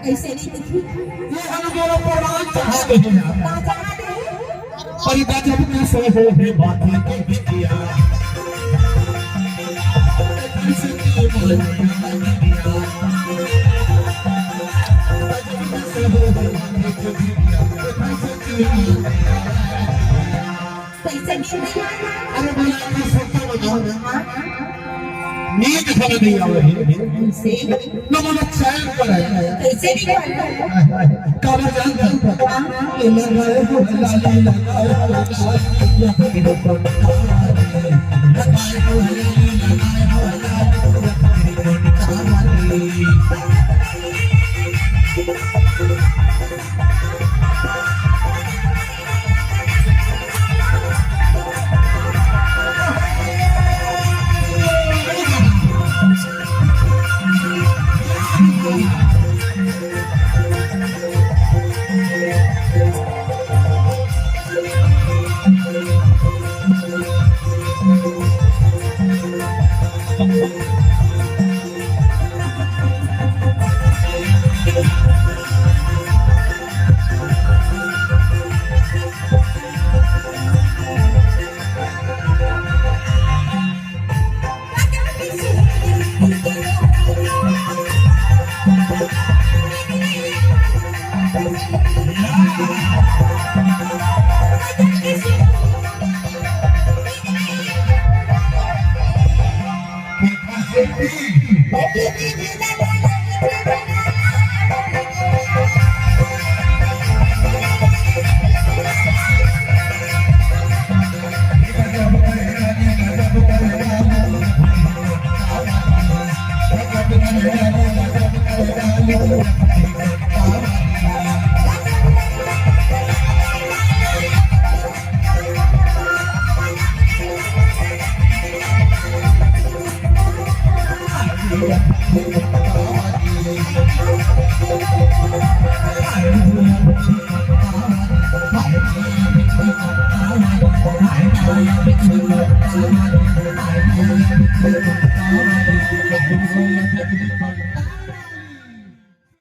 कैसे नहीं दिखी ये अनुभव प्रमाण चाहते हैं परिवार में सो हो है बातें की बिटिया अरे बोला सत्य बताओ नींद खल नहीं आ रही न मुझे चैन पर है कैसे काबर जानता ये लगाए हो लाली लगाए Baby,